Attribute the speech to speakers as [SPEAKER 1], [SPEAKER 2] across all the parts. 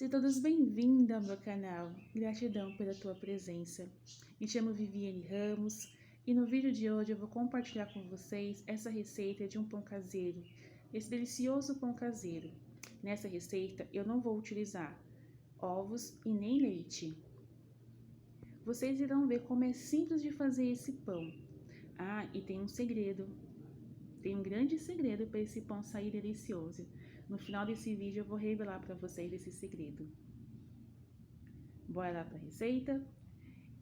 [SPEAKER 1] Sejam todos bem-vindos ao meu canal. Gratidão pela tua presença. Me chamo Viviane Ramos e no vídeo de hoje eu vou compartilhar com vocês essa receita de um pão caseiro, esse delicioso pão caseiro. Nessa receita eu não vou utilizar ovos e nem leite. Vocês irão ver como é simples de fazer esse pão. Ah, e tem um segredo. Tem um grande segredo para esse pão sair delicioso. No final desse vídeo eu vou revelar para vocês esse segredo. Bora lá para a receita?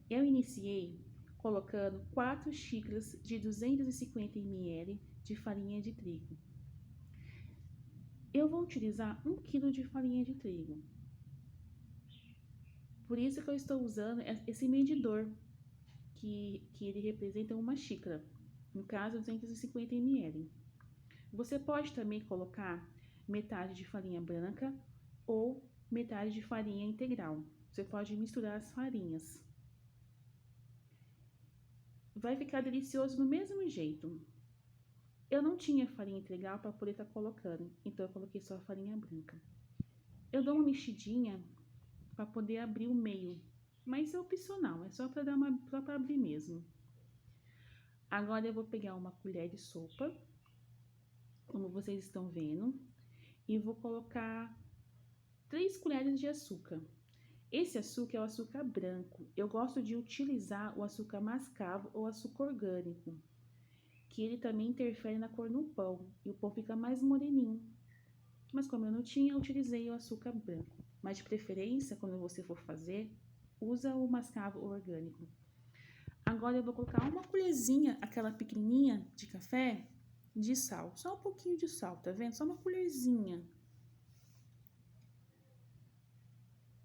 [SPEAKER 1] Eu iniciei colocando 4 xícaras de 250 ml de farinha de trigo. Eu vou utilizar 1 kg de farinha de trigo. Por isso que eu estou usando esse medidor, que ele representa 1 xícara. No caso, 250 ml. Você pode também colocar metade de farinha branca ou metade de farinha integral. Você pode misturar as farinhas. Vai ficar delicioso do mesmo jeito. Eu não tinha farinha integral para poder estar colocando, então eu coloquei só a farinha branca. Eu dou uma mexidinha para poder abrir o meio, mas é opcional, é só para abrir mesmo. Agora eu vou pegar uma colher de sopa, como vocês estão vendo, e vou colocar 3 colheres de açúcar. Esse açúcar é o açúcar branco. Eu gosto de utilizar o açúcar mascavo ou açúcar orgânico, que ele também interfere na cor do pão e o pão fica mais moreninho. Mas como eu não tinha, eu utilizei o açúcar branco. Mas de preferência, quando você for fazer, usa o mascavo orgânico. Agora eu vou colocar uma colherzinha, aquela pequenininha de café, de sal. Só um pouquinho de sal, tá vendo? Só uma colherzinha.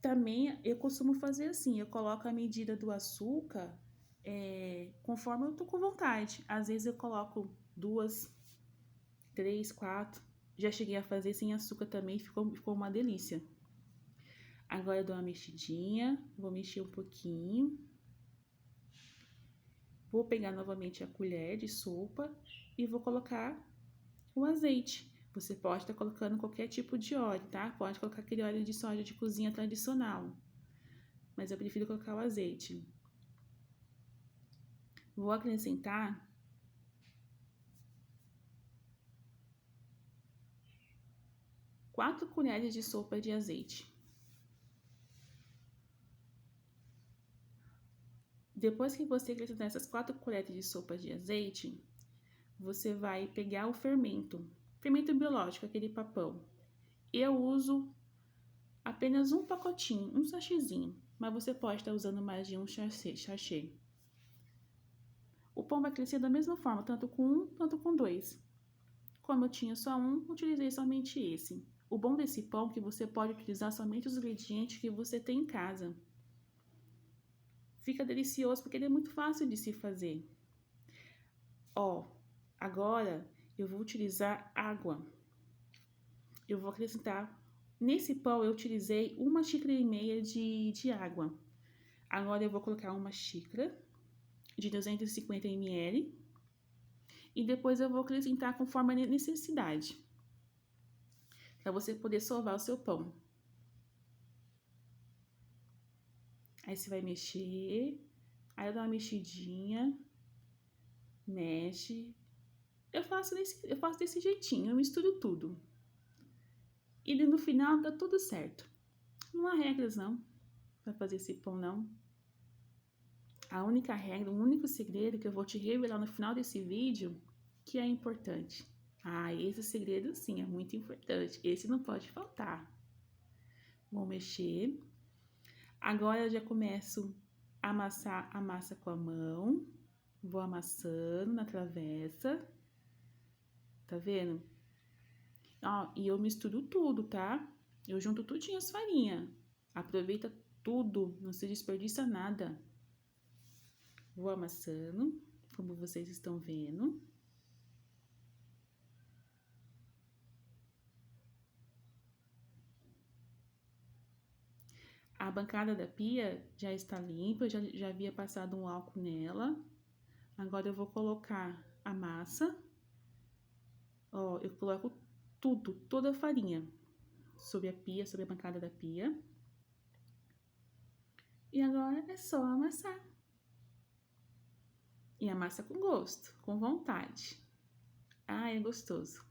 [SPEAKER 1] Também eu costumo fazer assim, eu coloco a medida do açúcar conforme eu tô com vontade. Às vezes eu coloco 2, 3, 4. Já cheguei a fazer sem açúcar também, ficou uma delícia. Agora eu dou uma mexidinha, vou mexer um pouquinho. Vou pegar novamente a colher de sopa e vou colocar o azeite. Você pode estar colocando qualquer tipo de óleo, tá? Pode colocar aquele óleo de soja de cozinha tradicional, mas eu prefiro colocar o azeite. Vou acrescentar 4 colheres de sopa de azeite. Depois que você acrescentar essas 4 colheres de sopa de azeite, você vai pegar o fermento biológico, aquele papão. Eu uso apenas um pacotinho, um sachêzinho, mas você pode estar usando mais de um sachê. O pão vai crescer da mesma forma, tanto com um, tanto com 2. Como eu tinha só um, utilizei somente esse. O bom desse pão é que você pode utilizar somente os ingredientes que você tem em casa. Fica delicioso porque ele é muito fácil de se fazer. Ó, agora eu vou utilizar água. Eu vou acrescentar, nesse pão eu utilizei 1,5 xícaras de água. Agora eu vou colocar 1 xícara de 250 ml. E depois eu vou acrescentar conforme a necessidade, para você poder sovar o seu pão. Aí você vai mexer, aí eu dou uma mexidinha, mexe. Eu faço desse jeitinho, eu misturo tudo. E no final dá tudo certo. Não há regras não, para fazer esse pão não. A única regra, o único segredo que eu vou te revelar no final desse vídeo, que é importante. Ah, esse segredo sim é muito importante. Esse não pode faltar. Vou mexer. Agora eu já começo a amassar a massa com a mão. Vou amassando na travessa. Tá vendo? Ó, e eu misturo tudo, tá? Eu junto tudinho as farinhas. Aproveita tudo, não se desperdiça nada. Vou amassando, como vocês estão vendo. A bancada da pia já está limpa, eu já havia passado um álcool nela. Agora eu vou colocar a massa. Ó, eu coloco tudo, toda a farinha. sobre a pia, sobre a bancada da pia. E agora é só amassar. E amassa com gosto, com vontade. Ah, é gostoso.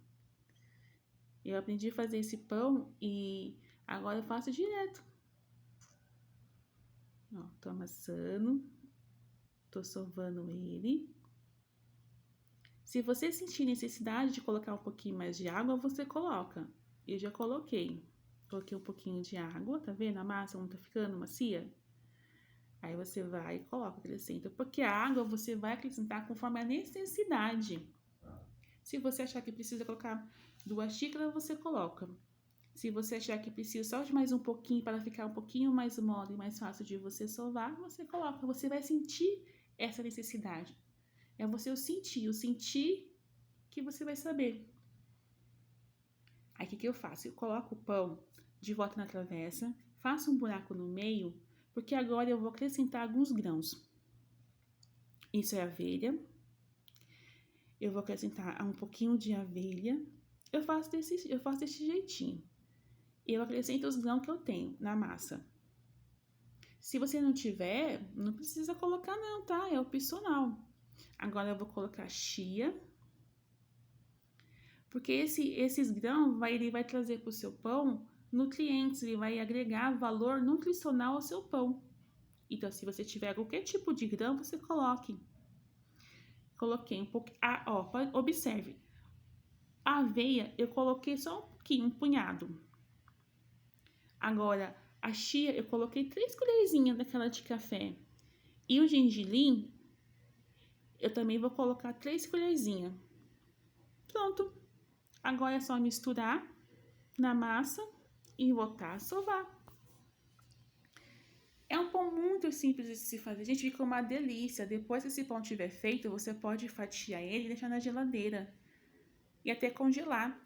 [SPEAKER 1] Eu aprendi a fazer esse pão e agora eu faço direto. Ó, tô amassando, tô sovando ele. Se você sentir necessidade de colocar um pouquinho mais de água, você coloca. Eu já coloquei. Coloquei um pouquinho de água, tá vendo? A massa não tá ficando macia? Aí você vai e coloca, acrescenta. Porque a água você vai acrescentar conforme a necessidade. Se você achar que precisa colocar 2 xícaras, você coloca. Se você achar que precisa só de mais um pouquinho para ficar um pouquinho mais mole e mais fácil de você sovar, você coloca. Você vai sentir essa necessidade. É você o sentir que você vai saber. Aí o que eu faço? Eu coloco o pão de volta na travessa, faço um buraco no meio, porque agora eu vou acrescentar alguns grãos. Isso é aveia. Eu vou acrescentar um pouquinho de aveia. Eu faço desse jeitinho. Eu acrescento os grãos que eu tenho na massa. Se você não tiver, não precisa colocar não, tá? É opcional. Agora eu vou colocar chia. Porque esses grãos ele vai trazer para o seu pão nutrientes, ele vai agregar valor nutricional ao seu pão. Então, se você tiver qualquer tipo de grão, você coloque. Coloquei um pouquinho. Observe. A aveia eu coloquei só um pouquinho, um punhado. Agora, a chia eu coloquei 3 colherzinhas daquela de café. E o gengilim eu também vou colocar 3 colherzinhas. Pronto. Agora é só misturar na massa e botar a sovar. É um pão muito simples de se fazer. Gente, fica uma delícia. Depois que esse pão estiver feito, você pode fatiar ele e deixar na geladeira. E até congelar.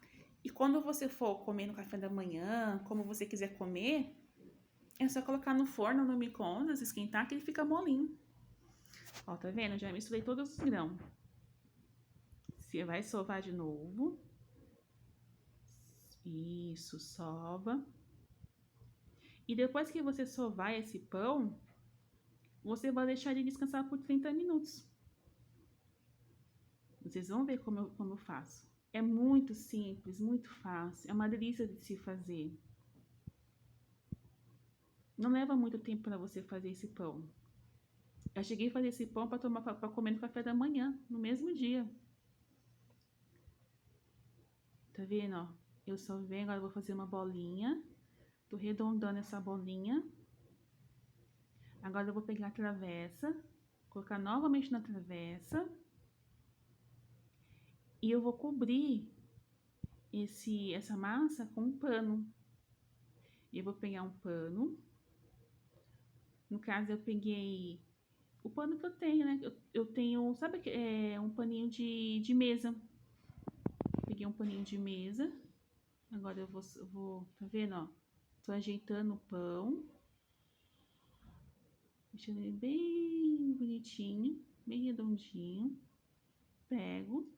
[SPEAKER 1] E quando você for comer no café da manhã, como você quiser comer, é só colocar no forno, no micro-ondas, esquentar, que ele fica molinho. Ó, tá vendo? Já misturei todos os grãos. Você vai sovar de novo. Isso, sova. E depois que você sovar esse pão, você vai deixar ele descansar por 30 minutos. Vocês vão ver como eu faço. É muito simples, muito fácil. É uma delícia de se fazer. Não leva muito tempo para você fazer esse pão. Eu cheguei a fazer esse pão para comer no café da manhã, no mesmo dia. Tá vendo, ó? Eu só venho, agora eu vou fazer uma bolinha. Tô arredondando essa bolinha. Agora eu vou pegar a travessa, colocar novamente na travessa. E eu vou cobrir essa massa com um pano. Eu vou pegar um pano. No caso, eu peguei o pano que eu tenho, né? Eu tenho, sabe, um paninho de mesa. Peguei um paninho de mesa. Agora eu vou, tá vendo, ó? Tô ajeitando o pão. Deixando ele bem bonitinho, bem redondinho. Pego.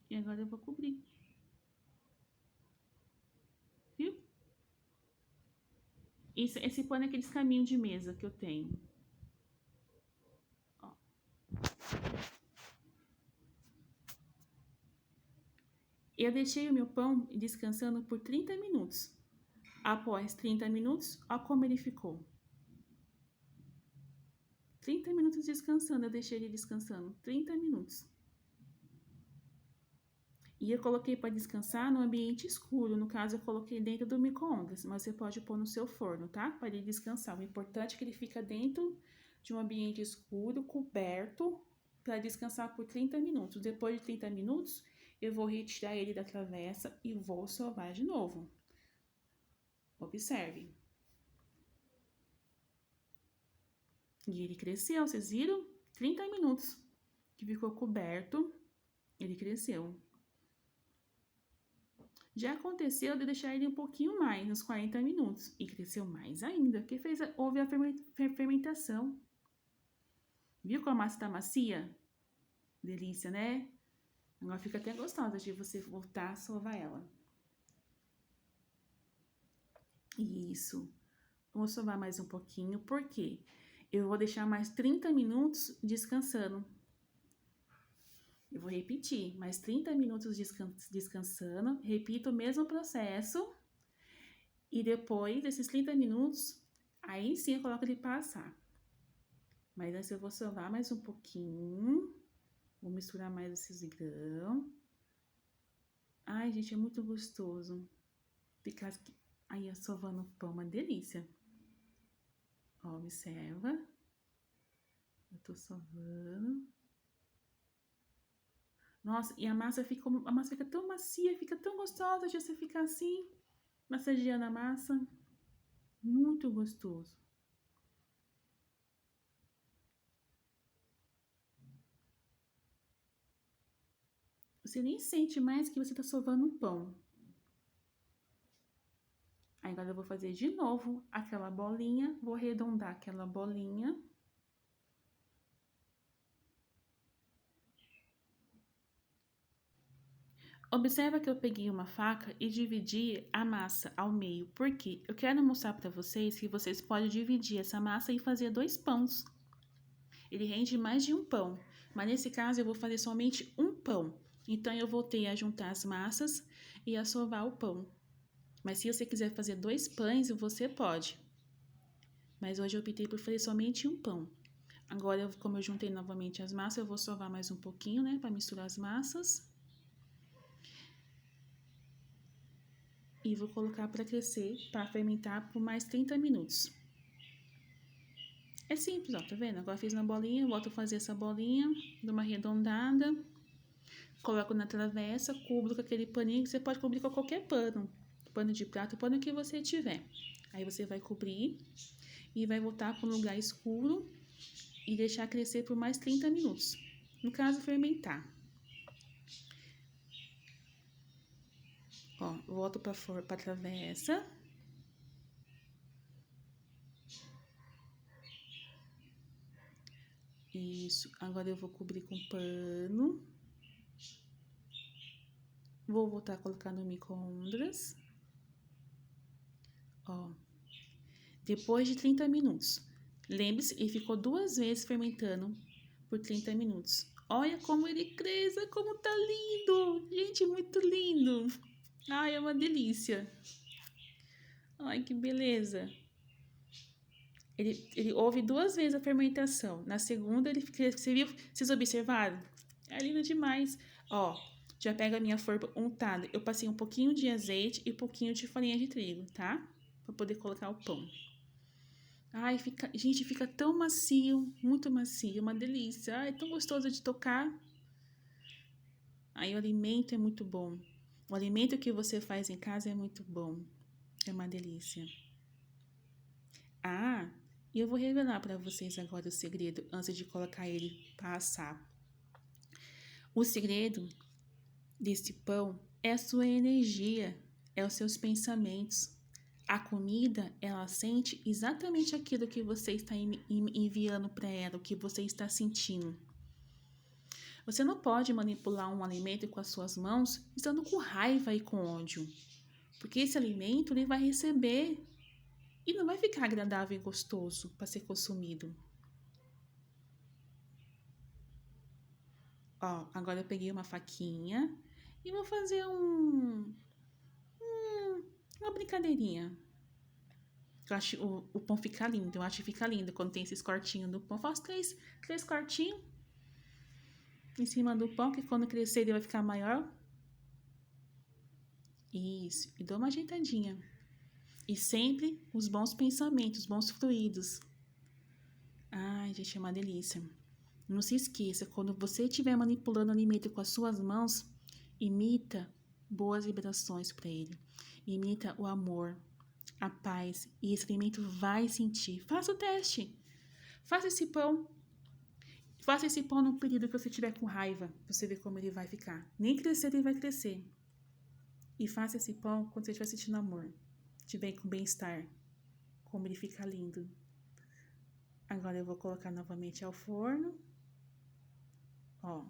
[SPEAKER 1] E agora eu vou cobrir. Viu? Esse pano é aqueles caminhos de mesa que eu tenho. Ó. Eu deixei o meu pão descansando por 30 minutos. Após 30 minutos, olha como ele ficou. 30 minutos descansando, eu deixei ele descansando. 30 minutos. E eu coloquei para descansar no ambiente escuro. No caso, eu coloquei dentro do micro-ondas, mas você pode pôr no seu forno, tá? Para ele descansar. O importante é que ele fica dentro de um ambiente escuro, coberto, para descansar por 30 minutos. Depois de 30 minutos, eu vou retirar ele da travessa e vou sovar de novo. Observe. E ele cresceu, vocês viram? 30 minutos que ficou coberto, ele cresceu. Já aconteceu de deixar ele um pouquinho mais, uns 40 minutos, e cresceu mais ainda, porque houve a fermentação. Viu como a massa tá macia? Delícia, né? Agora fica até gostosa de você voltar a sovar ela. Isso. Vou sovar mais um pouquinho, por quê? Eu vou deixar mais 30 minutos descansando. Eu vou repetir, mais 30 minutos descansando, repito o mesmo processo, e depois desses 30 minutos, aí sim eu coloco ele para assar. Mas antes eu vou sovar mais um pouquinho, vou misturar mais esses grãos. Ai, gente, é muito gostoso. Ficar aí sovando o pão, uma delícia. Ó, observa. Eu tô sovando. Nossa, e a massa fica tão macia, fica tão gostosa de você ficar assim, massageando a massa. Muito gostoso. Você nem sente mais que você tá sovando um pão. Aí agora eu vou fazer de novo aquela bolinha, vou arredondar aquela bolinha. Observa que eu peguei uma faca e dividi a massa ao meio, porque eu quero mostrar para vocês que vocês podem dividir essa massa e fazer 2 pães. Ele rende mais de um pão, mas nesse caso eu vou fazer somente um pão. Então eu voltei a juntar as massas e a sovar o pão. Mas se você quiser fazer 2 pães, você pode. Mas hoje eu optei por fazer somente um pão. Agora, como eu juntei novamente as massas, eu vou sovar mais um pouquinho, né, para misturar as massas. E vou colocar para crescer, para fermentar por mais 30 minutos. É simples, ó, tá vendo? Agora fiz uma bolinha, volto a fazer essa bolinha, dou uma arredondada, coloco na travessa, cubro com aquele paninho, que você pode cobrir com qualquer pano, pano de prato, pano que você tiver. Aí você vai cobrir e vai voltar para um lugar escuro e deixar crescer por mais 30 minutos. No caso, fermentar. Ó, volto para travessa. Isso, agora eu vou cobrir com pano. Vou voltar a colocar no micro-ondas. Ó, depois de 30 minutos. Lembre-se, ele ficou 2 vezes fermentando por 30 minutos. Olha como ele cresce, como tá lindo! Gente, muito lindo! Ai, é uma delícia! Ai, que beleza! Ele houve 2 vezes a fermentação. Na segunda, ele você viu? Vocês observaram? É lindo demais. Ó, já pega a minha forma untada. Eu passei um pouquinho de azeite e um pouquinho de farinha de trigo, tá? Pra poder colocar o pão. Ai, gente, fica tão macio, muito macio, uma delícia. Ai, é tão gostoso de tocar. Aí o alimento é muito bom. O alimento que você faz em casa é muito bom. É uma delícia. Ah, e eu vou revelar para vocês agora o segredo antes de colocar ele para assar. O segredo desse pão é a sua energia, é os seus pensamentos. A comida, ela sente exatamente aquilo que você está enviando para ela, o que você está sentindo. Você não pode manipular um alimento com as suas mãos estando com raiva e com ódio, porque esse alimento ele vai receber e não vai ficar agradável e gostoso para ser consumido. Ó, agora eu peguei uma faquinha e vou fazer uma brincadeirinha. Eu acho o pão fica lindo, eu acho que fica lindo quando tem esses cortinhos do pão. Eu faço três cortinhos em cima do pão, que quando crescer ele vai ficar maior. Isso, e dou uma ajeitadinha. E sempre os bons pensamentos, bons fluidos. Ai, gente, é uma delícia. Não se esqueça, quando você estiver manipulando o alimento com as suas mãos, imita boas vibrações para ele. Imita o amor, a paz, e esse alimento vai sentir. Faça o teste. Faça esse pão. Faça esse pão no período que você estiver com raiva, pra você ver como ele vai ficar. Nem crescer, ele vai crescer. E faça esse pão quando você estiver sentindo amor. Estiver com bem-estar. Como ele fica lindo. Agora eu vou colocar novamente ao forno. Ó.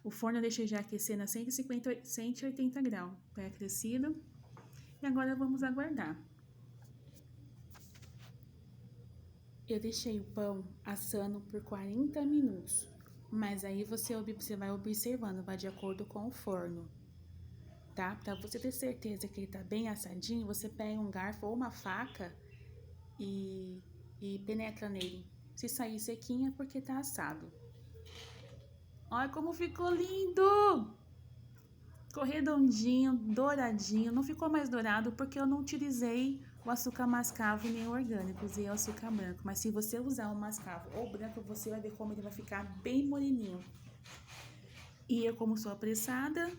[SPEAKER 1] O forno eu deixei já aquecer na 180 graus. Pré-aquecido. E agora vamos aguardar. Eu deixei o pão assando por 40 minutos, mas aí você vai observando, vai de acordo com o forno, tá? Pra você ter certeza que ele tá bem assadinho, você pega um garfo ou uma faca e penetra nele. Se sair sequinho é porque tá assado. Olha como ficou lindo! Ficou redondinho, douradinho. Não ficou mais dourado porque eu não utilizei o açúcar mascavo nem o orgânico, usei o açúcar branco. Mas se você usar o mascavo ou branco, você vai ver como ele vai ficar bem moreninho. E eu, como sou apressada,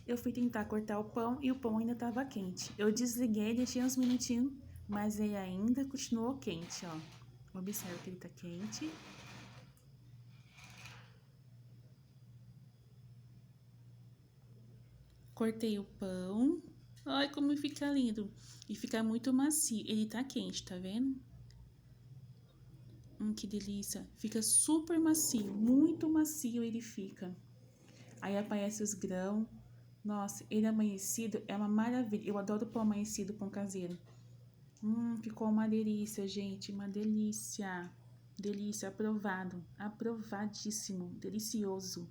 [SPEAKER 1] eu fui tentar cortar o pão e o pão ainda estava quente. Eu desliguei, deixei uns minutinhos, mas ele ainda continuou quente, ó. Observe que ele tá quente. Cortei o pão. Olha como fica lindo. E fica muito macio. Ele tá quente, tá vendo? Que delícia. Fica super macio. Muito macio ele fica. Aí aparece os grãos. Nossa, ele amanhecido é uma maravilha. Eu adoro pão amanhecido, pão caseiro. Ficou uma delícia, gente. Uma delícia. Delícia, aprovado. Aprovadíssimo. Delicioso.